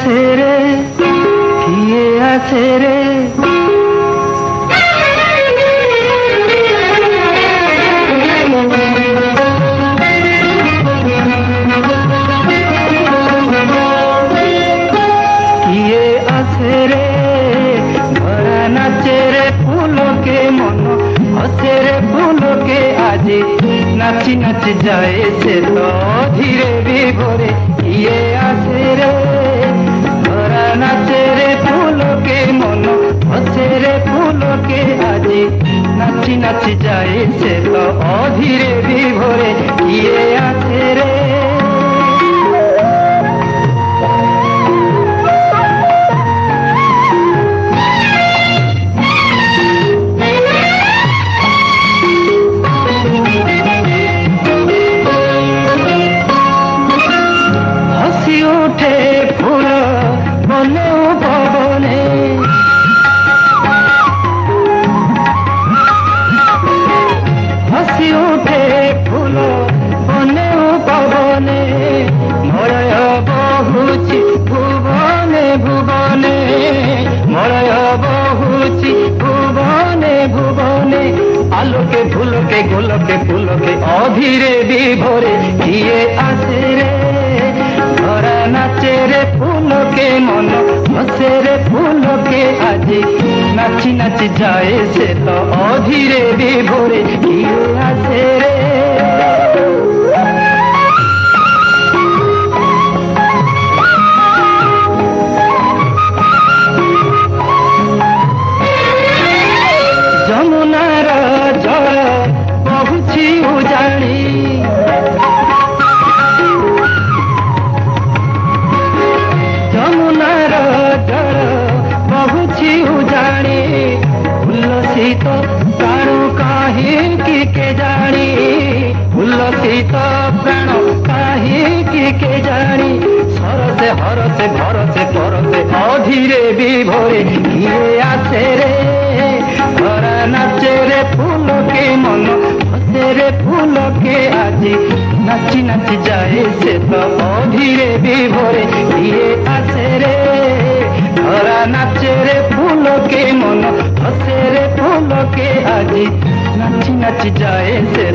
আছে রে, কিয়ে আছে রে, কিয়ে আছে রে, ভরা নাচে রে ফুলকে মন হসে রে ফুলকে আজি নাচি নাচি যায় সে তো ধীরে বিভোরে। কিয়ে আছে রে, ভরা নাচে রে ফুলকে মন হসে রে ফুলকে আজি নাচি নাচি যায় সে তো অধীরে বিভোরে। কিয়ে আছে রে, উঠে ফুল বনে পবনে, হাসি উঠে ফুল বনে পবনে, মলয় বহুচি ভুবনে ভুবনে, মলয় বহুচি ভুবনে ভুবনে, আলোকে ফুলকে গোলকে ফুলকে অধীরে বিভোরে। কিয়ে আসে রে, ভরা নাচে রে ফুলকে মন হসে রে ফুলকে আজি নাচি নাচি যায় সে তো অধীরে বিভোরে। কিয়ে আসে রে, যমুনার জল বহুছি উজানি, যমুনার জল বহুছি উজানি, উল্লসিত প্রাণ কাহিকি কে জানি, উল্লসিত প্রাণ কাহিকি কে জানি, সরসে হরসে ভরসে পরসে অধীরে বিভোরে। কিয়ে আছে রে, ভরা নাচে রে ফুলকে মন হসে রে ফুলকে আজি নাচি নাচি যায় সে তো অধীরে বিভোরে। কিয়ে আছে রে, ভরা নাচে রে ফুলকে মন হসে রে ফুলকে আজি নাচি নাচি যায় সে